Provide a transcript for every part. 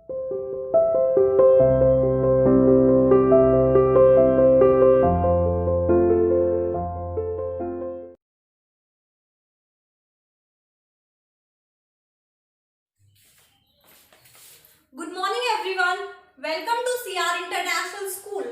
Good morning everyone. Welcome to CR International School.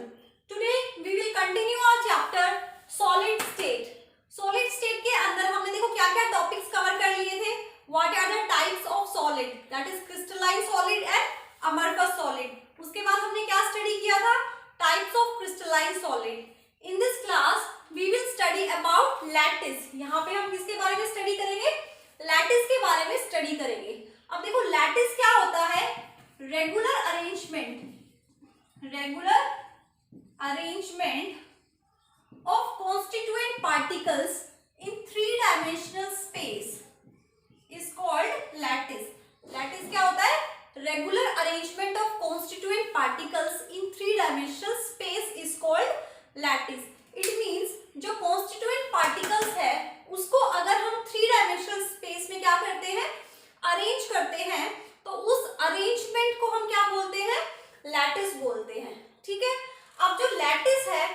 Today we will continue our chapter Solid State. Solid State के अंदर हमने देखो क्या क्या टॉपिक्स कवर कर लिए थे. What are the types of solid? That is crystalline solid and amorphous solid. उसके बाद हमने क्या स्टडी किया था? Types of crystalline solid. In this class we will study about lattice. यहाँ पे हम किसके बारे में स्टडी करेंगे? लैटिस के बारे में स्टडी करेंगे. अब देखो लैटिस क्या होता है? regular arrangement of constituent particles in three-dimensional space is called lattice. Lattice क्या होता है? Regular arrangement of constituent particles in three-dimensional space is called lattice. It means जो constituent particles है उसको अगर हम three-dimensional space में क्या करते हैं? अरेंज करते हैं तो उस अरेंजमेंट को हम क्या बोलते हैं? लैटिस बोलते हैं. ठीक है. अब जो लैटिस है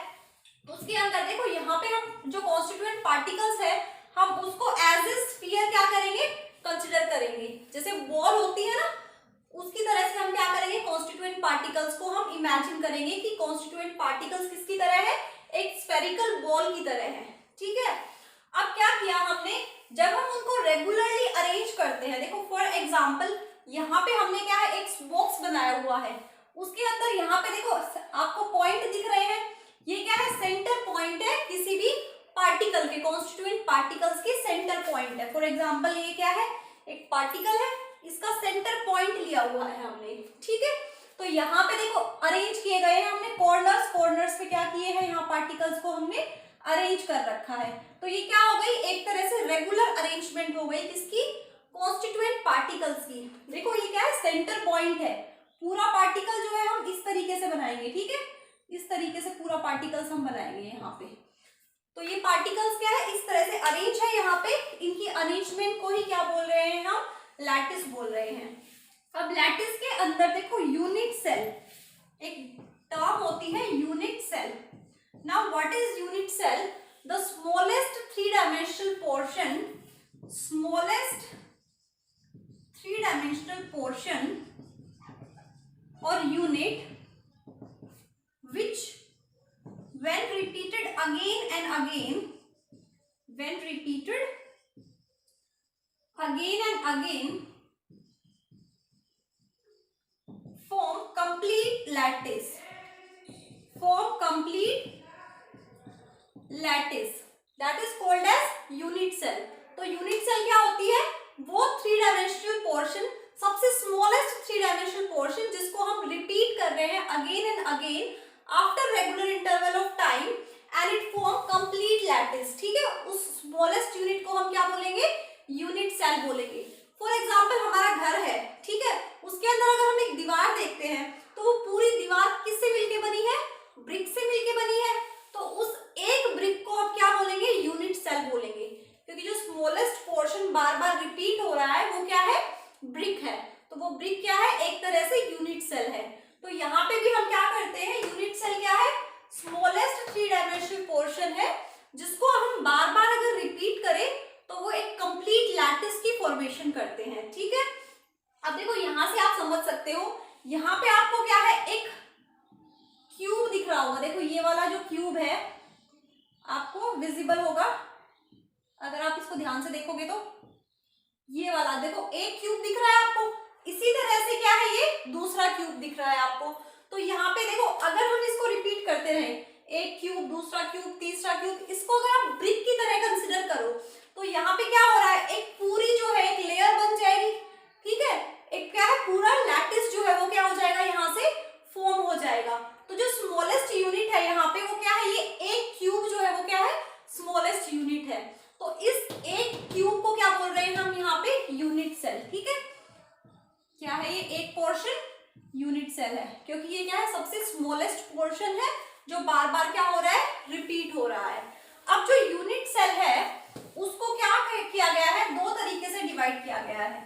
उसके अंदर देखो यहाँ पे हम जो कॉन्स्टिट्यूएंट पार्टिकल्स है हम उसको एज ए स्फीयर क्या करेंगे? कंसिडर करेंगे. जैसे बॉल होती है ना उसकी तरह से हम क्या करेंगे? कॉन्स्टिट्यूएंट पार्टिकल्स को हम इमेजिन करेंगे कि कॉन्स्टिट्यूएंट पार्टिकल्स किसकी तरह है? एक स्फेरिकल बॉल की तरह है. ठीक है. अब क्या किया हमने? जब हम उनको रेगुलरली अरेंज करते हैं, देखो फॉर एग्जाम्पल यहाँ पे हमने क्या है? एक बॉक्स बनाया हुआ है. उसके अंदर यहाँ पे देखो आपको पॉइंट दिख रहे हैं. ये क्या है? सेंटर पॉइंट है किसी भी पार्टिकल के, कॉन्स्टिट्यूएंट पार्टिकल्स के सेंटर पॉइंट है. फॉर एग्जाम्पल ये क्या है? एक पार्टिकल है, इसका सेंटर पॉइंट लिया हुआ है हमने. ठीक है. तो यहाँ पे देखो अरेंज किए गए हैं हमने कॉर्नर्स. कॉर्नर्स पे क्या किए हैं? यहाँ पार्टिकल्स को हमने अरेंज कर रखा है. तो ये क्या हो गई? एक तरह से रेगुलर अरेंजमेंट हो गई किसकी? कॉन्स्टिट्यूएंट पार्टिकल्स की. देखो ये क्या है? सेंटर पॉइंट है. पूरा पार्टिकल जो है हम इस तरीके से बनाएंगे. ठीक है. इस तरीके से पूरा पार्टिकल्स हम बनाएंगे यहाँ पे. तो ये पार्टिकल्स क्या है? इस तरह से अरेंज है यहाँ पे. इनकी अरेंजमेंट को ही क्या बोल रहे हैं हम? लैटिस बोल रहे हैं. अब लैटिस के अंदर देखो यूनिट सेल एक टर्म होती है, unit cell. Now what is unit cell? The smallest three-dimensional portion or unit which when repeated again and again form complete lattice. That is called as unit cell. तो unit cell क्या होती है? वो three dimensional portion, सबसे smallest three dimensional portion जिसको हम repeat कर रहे हैं again and again after regular interval of time and it form complete lattice. ठीक है. उस स्मॉलेस्ट यूनिट को हम क्या बोलेंगे? यूनिट सेल बोलेंगे. फॉर एग्जाम्पल हमारा घर है. ठीक है. उसके अंदर अगर हम एक दीवार देखते हैं तो वो पूरी दीवार किससे मिलके बनी है? ब्रिक से मिलके बनी है. तो उस एक ब्रिक को आप क्या बोलेंगे? यूनिट सेल बोलेंगे. क्योंकि जो स्मॉलेस्ट पोर्शन बार बार रिपीट हो रहा है वो क्या है? ब्रिक है. तो वो ब्रिक क्या है? एक तरह से यूनिट सेल है. तो यहाँ पे भी हम क्या करते हैं? यूनिट सेल क्या है? स्मॉलेस्ट थ्री डायमेंशनल पोर्शन है जिसको हम बार बार अगर रिपीट करें तो वो एक कंप्लीट लैटिस की फॉर्मेशन करते हैं. ठीक है. अब देखो यहाँ से आप समझ सकते हो, यहाँ पे आपको क्या है? एक क्यूब दिख रहा होगा. देखो ये वाला जो क्यूब है आपको विजिबल होगा अगर आप इसको ध्यान से देखोगे तो. ये वाला देखो एक क्यूब दिख रहा है आपको. इसी तरह से क्या है? ये दूसरा क्यूब दिख रहा है आपको. तो यहाँ पे देखो अगर हम इसको रिपीट करते रहे, एक क्यूब, दूसरा क्यूब, तीसरा क्यूब, इसको अगर आप ब्रिक की तरह कंसिडर करो तो यहाँ पे क्या हो रहा है? एक पूरी जो है एक लेयर बन जाएगी. ठीक है. एक क्या है? पूरा लैटिस जो है वो क्या हो जाएगा? यहाँ से फॉर्म हो जाएगा. तो जो स्मॉलेस्ट यूनिट है यहाँ पे वो क्या है? ये एक क्यूब जो है वो क्या है? स्मॉलेस्ट यूनिट है. तो इस एक क्यूब को क्या बोल रहे हैं हम यहाँ पे? Unit cell. ठीक है. क्या है ये? एक पोर्शन यूनिट सेल है क्योंकि ये क्या है? सबसे स्मॉलेस्ट पोर्शन है जो बार बार क्या हो रहा है? रिपीट हो रहा है. अब जो यूनिट सेल है उसको क्या किया गया है? दो तरीके से डिवाइड किया गया है.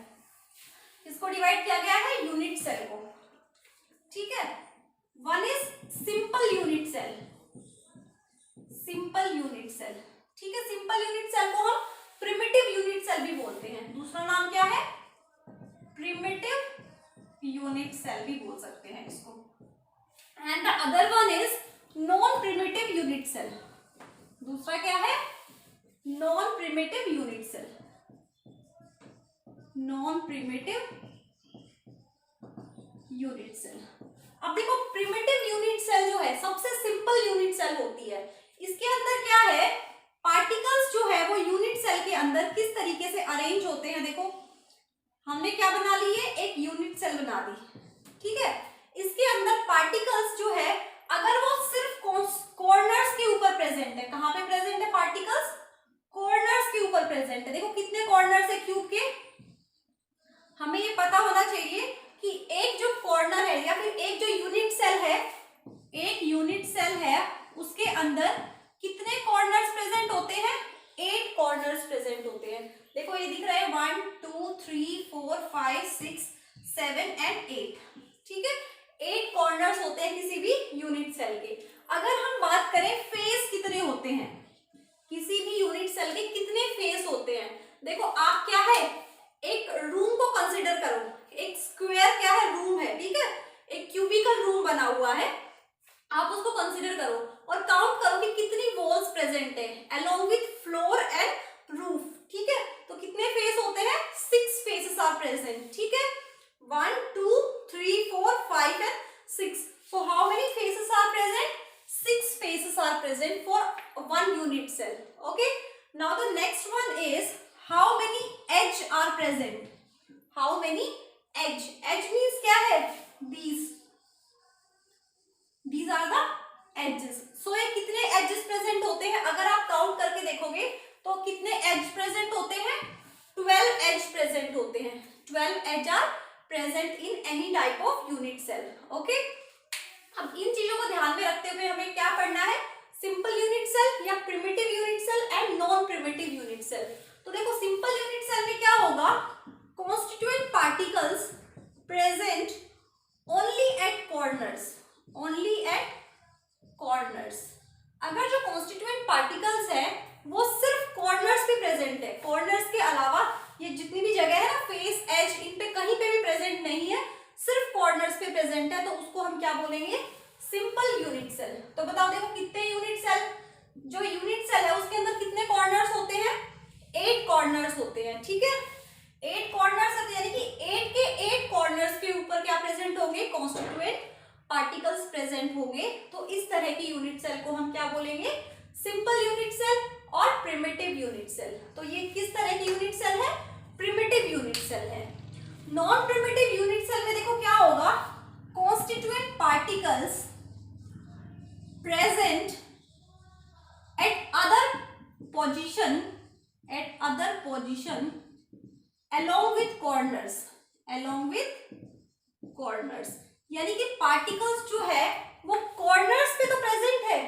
इसको डिवाइड किया गया है यूनिट सेल को. ठीक है। One is simple unit cell, simple unit cell, ठीक है। सिंपल यूनिट सेल को हम प्रिमिटिव यूनिट सेल भी बोलते हैं। दूसरा नाम क्या है? प्रिमिटिव यूनिट सेल भी बोल सकते हैं इसको। And the other one is non primitive unit cell. दूसरा क्या है? Non primitive unit cell, non primitive unit cell. अब देखो प्रिमिटिव यूनिट सेल जो है सबसे सिंपल यूनिट सेल होती है। इसके अंदर क्या है? पार्टिकल्स जो है वो यूनिट सेल के अंदर किस तरीके से अरेंज होते हैं। देखो हमने क्या बना ली है? एक यूनिट सेल बना दी, ठीक है। इसके अंदर पार्टिकल्स जो है अगर वो सिर्फ कॉर्नर्स के ऊपर प्रेजेंट है, कहां पे प्रेजेंट है पार्टिकल्स? कॉर्नर्स के ऊपर प्रेजेंट है। देखो कितने कॉर्नर्स है क्यूब के? हमें ये पता होना चाहिए कि एक जो कॉर्नर है या फिर एक जो यूनिट सेल है, एक यूनिट सेल है उसके अंदर कितने कॉर्नर्स प्रेजेंट होते हैं? 8 कॉर्नर्स प्रेजेंट होते हैं। देखो ये दिख रहा है 1 2 3 4 5 6 7 एंड 8, ठीक है। 8 कॉर्नर्स होते हैं किसी भी यूनिट सेल के। अगर हम बात करें फेस कितने होते हैं, किसी भी यूनिट सेल के कितने फेस होते हैं? देखो आप क्या है, एक रूम को कंसिडर करो, एक स्क्वायर क्या है? रूम है, ठीक है। एक क्यूबिकल रूम बना हुआ है, आप उसको कंसिडर करो और काउंट करो कि कितनी वॉल्स प्रेजेंट है along with floor and roof, ठीक है। तो कितने फेस होते हैं? 6 फेसेस आर प्रेजेंट, ठीक है। 1 2 3 4 5 and 6। So how many faces are present? 6 faces are present for one unit cell. Okay. Now the next one is how many edge are present? How many edge? Edge means क्या है? These are the edges. So ये कितने edges present होते हैं? अगर आप count करके देखोगे तो कितने edge present होते हैं? 12 edge present होते हैं। 12 edge are present in any type of unit cell. Okay. अब इन चीजों को ध्यान में रखते हुए हमें क्या पढ़ना है? सिंपल यूनिट सेल या primitive unit cell and non primitive unit cell. तो देखो सिंपल यूनिट सेल में क्या होगा? Constituent particles present only at corners, only at corners. अगर जो कॉन्स्टिट्यूएंट पार्टिकल्स है वो सिर्फ कॉर्नर्स पे प्रेजेंट है, कॉर्नर्स के अलावा ये जितनी भी जगह है ना, फेस एज, इन पे कहीं पे भी प्रेजेंट नहीं है, सिर्फ कॉर्नर्स पे प्रेजेंट है, तो उसको हम क्या बोलेंगे? Simple unit cell. तो बताओ देखो कितने यूनिट सेल, जो यूनिट सेल है उसके अंदर कितने कॉर्नर्स होते हैं? 8 कॉर्नर्स होते हैं, ठीक है। 8 कॉर्नर्स यानी कि 8 के 8 कॉर्नर्स के ऊपर क्या प्रेजेंट होंगे? कॉन्स्टिट्यूएंट पार्टिकल्स प्रेजेंट होंगे। तो इस तरह की यूनिट सेल को हम क्या बोलेंगे? सिंपल यूनिट सेल और प्रिमिटिव यूनिट सेल। तो ये किस तरह की यूनिट सेल है? प्रिमिटिव यूनिट सेल है। नॉन प्रिमिटिव यूनिट सेल में देखो क्या होगा? Constituent particles present at other position, eight other position along with corners, along with corners। यानी कि पार्टिकल्स जो है वो कॉर्नर्स पे तो प्रेजेंट है,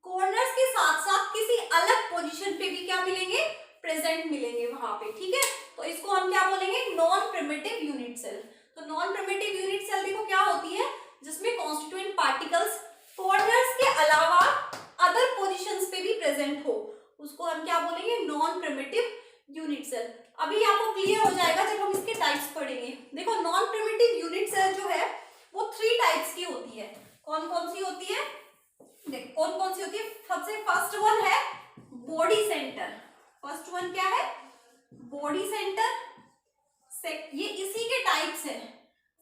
कॉर्नर्स के साथ साथ किसी अलग पोजीशन पे भी क्या मिलेंगे? प्रेजेंट मिलेंगे वहां पे, ठीक है। तो इसको हम क्या बोलेंगे? Non primitive unit cell. तो नॉन प्रिमिटिव यूनिट सेल देखो क्या होती है? जिसमें कॉन्स्टिट्यूएंट पार्टिकल्स कॉर्नर्स के अलावा अदर पोजीशंस पे भी प्रेजेंट हो, उसको हम क्या बोलेंगे? Non primitive unit cell. अभी आपको क्लियर हो जाएगा जब हम इसके टाइप्स पढ़ेंगे। देखो नॉन प्रिमिटिव यूनिट सेल जो है वो 3 टाइप्स की होती है। कौन कौन सी होती है? देखो कौन कौन सी होती है। सबसे फर्स्ट वन है बॉडी सेंटर। फर्स्ट वन क्या है? Body centre. ये इसी के टाइप्स है।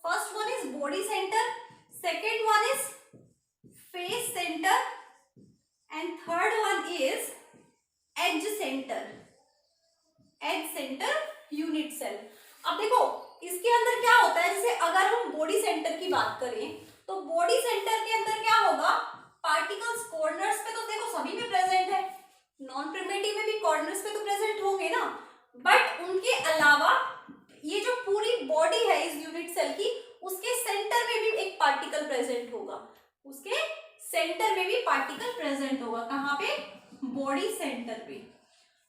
First one is body centre, second one is face centre and third one is edge centre, edge centre unit cell. अब देखो इसके अंदर क्या होता है, जैसे अगर हम बॉडी सेंटर की बात करें तो बॉडी सेंटर के अंदर क्या होगा? पार्टिकल्स कॉर्नर्स पे तो देखो सभी में प्रेजेंट है, नॉन प्रिमिटिव में भी कॉर्नर्स पे तो प्रेजेंट होंगे ना, बट उनके अलावा ये जो पूरी बॉडी है इस यूनिट सेल की, उसके सेंटर में भी एक पार्टिकल प्रेजेंट होगा, उसके सेंटर में भी पार्टिकल प्रेजेंट होगा। कहाँ पे? बॉडी सेंटर पे।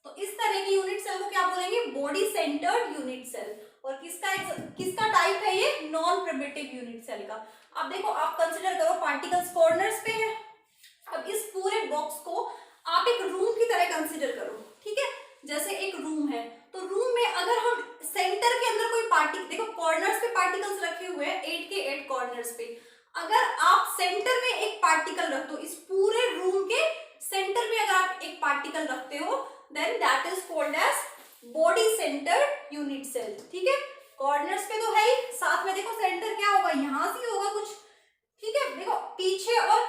तो इस तरह की यूनिट सेल को क्या बोलेंगे? Body centred unit cell. और किसका टाइप है ये? नॉन प्रिमिटिव यूनिट सेल का। अब देखो आप कंसिडर करो पार्टिकल्स कॉर्नर्स पे है। अब इस पूरे बॉक्स को आप एक रूम की तरह कंसिडर करो, ठीक है। जैसे एक रूम है, तो रूम में अगर हम सेंटर के अंदर कोई पार्टिकल, देखो कॉर्नर्स पे पार्टिकल्स रखे हुए हैं 8 के 8 कॉर्नर्स पे, अगर आप सेंटर में एक पार्टिकल रख दो, इस पूरे रूम के सेंटर में अगर आप एक पार्टिकल रखते हो, then that is called as body centred unit cell, ठीक है। कॉर्नर्स पे तो है ही, साथ में देखो सेंटर क्या होगा, यहां से होगा कुछ, ठीक है। देखो पीछे और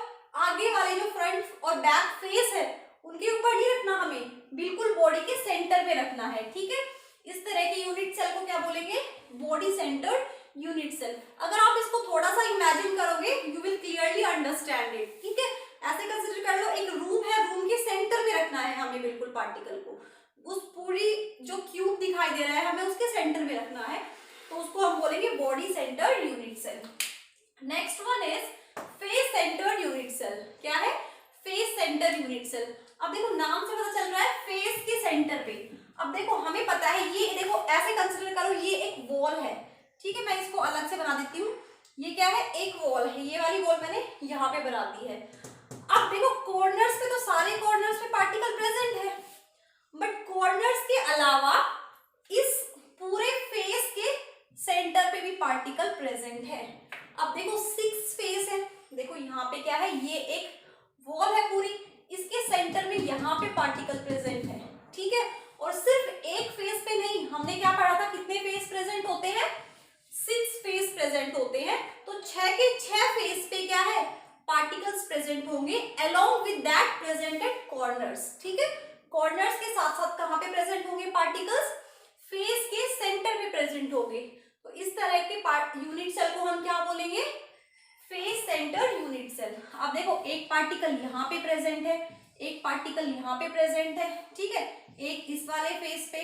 आगे वाले जो फ्रंट और बैक फेस है उनके ऊपर नहीं रखना, हमें बिल्कुल बॉडी के सेंटर में रखना है, ठीक है। इस तरह के यूनिट सेल को क्या बोलेंगे, बॉडी सेंटर्ड यूनिट सेल। अगर आप इसको थोड़ा सा इमेजिन करोगे you will clearly understand it, ठीक है। ऐसे कंसिडर कर लो एक रूम है, रूम के सेंटर में रखना है हमें बिल्कुल पार्टिकल को, उस पूरी जो क्यूब दिखाई दे रहा है हमें उसके सेंटर में रखना है, तो उसको हम बोलेंगे body centred unit cell. Next one is face centred unit cell. क्या है, फेस सेंटर यूनिट सेल। अब देखो नाम से पता चल रहा है फेस के सेंटर पे। अब देखो हमें पता है, ये देखो ऐसे कंसिडर करो ये एक वॉल है, ठीक है। मैं इसको अलग से बना देती हूँ, ये क्या है, एक वॉल है, ये वाली वॉल मैंने यहाँ पे बना दी है। अब देखो कॉर्नर्स पे तो सारे कॉर्नर्स पे पार्टिकल प्रेजेंट है, बट कॉर्नर्स के अलावा इस पूरे फेस के सेंटर पे भी पार्टिकल प्रेजेंट है। अब देखो 6 फेस है, देखो यहाँ पे क्या है, ये एक वॉल है पूरी, इसके सेंटर में यहाँ पे पार्टिकल प्रेजेंट है, ठीक है। और सिर्फ एक फेस पे नहीं, हमने क्या पढ़ा था, कितने फेस प्रेजेंट होते हैं, 6 फेस प्रेजेंट होते हैं। तो 6 के 6 फेस पे क्या है, पार्टिकल्स प्रेजेंट होंगे along with that presented corners, ठीक है। कॉर्नर्स के साथ साथ कहाँ पे प्रेजेंट होंगे पार्टिकल्स, फेस के सेंटर में प्रेजेंट होंगे। तो इस तरह के यूनिट सेल को हम क्या बोलेंगे, फेस सेंटर यूनिट सेल। अब देखो एक पार्टिकल यहाँ पे प्रेजेंट है, एक पार्टिकल यहाँ पे प्रेजेंट है, ठीक है। एक इस वाले फेस पे,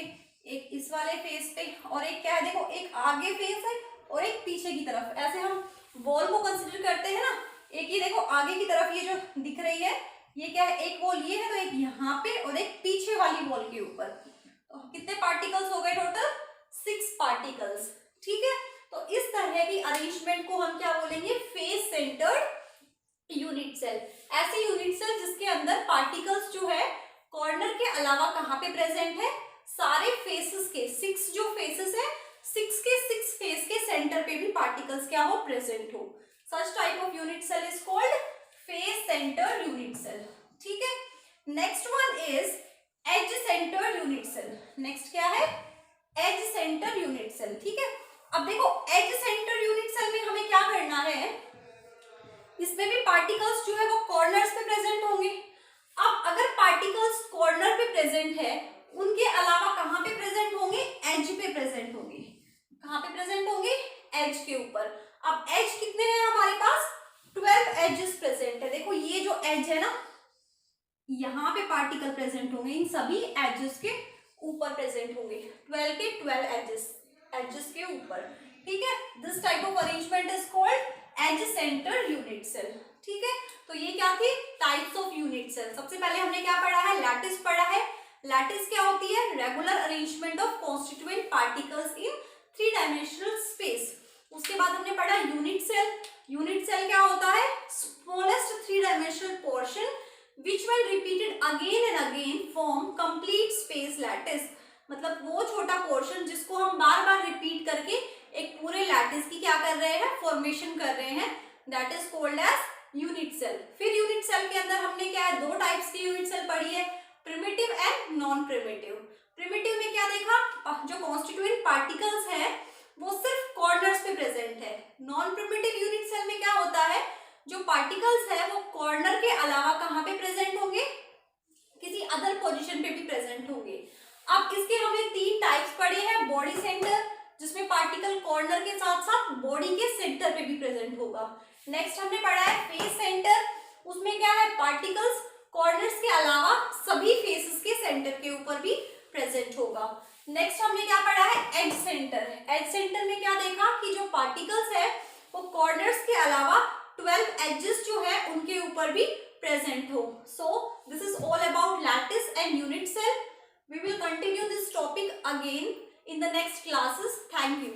एक इस वाले फेस पे, और एक क्या है, देखो एक आगे फेस है और एक पीछे की तरफ। ऐसे हम वॉल को कंसिडर करते हैं ना, एक ही देखो आगे की तरफ ये जो दिख रही है ये क्या है, एक वॉल ये है, तो एक यहाँ पे और एक पीछे वाली वॉल के ऊपर। तो कितने पार्टिकल्स हो गए टोटल, 6 पार्टिकल्स, ठीक है। तो इस तरह की अरेंजमेंट को हम क्या बोलेंगे, फेस सेंटर्ड यूनिट सेल। ऐसे यूनिट सेल जिसके अंदर पार्टिकल्स जो है कॉर्नर के अलावा कहाँ पे प्रेजेंट है, सारे फेसेस के 6 जो फेसेस है, 6 के 6 फेस के सेंटर पे भी पार्टिकल्स क्या हो, प्रेजेंट हो। Such type of unit cell is called face centred unit cell, ठीक है। Next one is edge centred unit cell. Next क्या है, एज सेंटर यूनिट सेल, ठीक है। अब देखो एज सेंटर यूनिट सेल में हमें क्या करना है, इसमें भी पार्टिकल्स जो है वो कॉर्नर्स पे प्रेजेंट होंगे। अब अगर पार्टिकल्स कॉर्नर पे प्रेजेंट है, उनके अलावा कहाँ पे प्रेजेंट होंगे, एज पे प्रेजेंट होंगे। कहाँ पे प्रेजेंट होंगे, एज के ऊपर। अब एज कितने हैं हमारे पास, 12 एजेस प्रेजेंट है। देखो ये जो एज है ना, यहाँ पे पार्टिकल प्रेजेंट होंगे, इन सभी एजेस के ऊपर प्रेजेंट होंगे, 12 के 12 एजेस के ऊपर, ठीक है। This type of arrangement is called edge centre unit cell, ठीक है। तो ये क्या थी, टाइप्स ऑफ यूनिट सेल। सबसे पहले हमने क्या पढ़ा है, लैटिस पढ़ा है। लैटिस क्या होती है, regular arrangement of constituent particles in 3 dimensional space. उसके बाद हमने पढ़ा यूनिट सेल। यूनिट सेल क्या होता है, smallest 3 dimensional portion which when repeated again and again form complete space lattice। मतलब वो छोटा पोर्शन जिसको हम बार बार रिपीट करके एक पूरे लैटिस की क्या कर रहे हैं, फॉर्मेशन कर रहे हैं, that is called edge unit cell. फिर यूनिट सेल के अंदर हमने क्या है, 2 टाइप्स की यूनिट सेल पढ़ी है, primitive and non primitive. Primitive में क्या देखा, जो कॉन्स्टिट्यूएंट पार्टिकल्स है वो सिर्फ कॉर्नर्स पे प्रेजेंट है। नॉन प्रिमिटिव यूनिट सेल में क्या होता है, जो पार्टिकल्स है वो कॉर्नर के अलावा कहाँ पे प्रेजेंट होंगे, किसी अदर पोजीशन पे भी प्रेजेंट होंगे। अब इसके हमने 3 टाइप्स पढ़े हैं, बॉडी सेंटर जिसमें पार्टिकल कॉर्नर के साथ साथ बॉडी के सेंटर पे भी प्रेजेंट होगा। नेक्स्ट हमने पढ़ा है फेस सेंटर, उसमें क्या है, पार्टिकल्स कॉर्नर्स के अलावा सभी फेसेस के सेंटर के ऊपर भी प्रेजेंट होगा। नेक्स्ट हमने क्या पढ़ा है, एज सेंटर। एज सेंटर में क्या देखा कि जो पार्टिकल्स है वो कॉर्नर्स के अलावा 12 एजेस जो है उनके ऊपर भी प्रेजेंट हो। So this is all about lattice and unit cell. We will continue this topic again in the next classes. Thank you.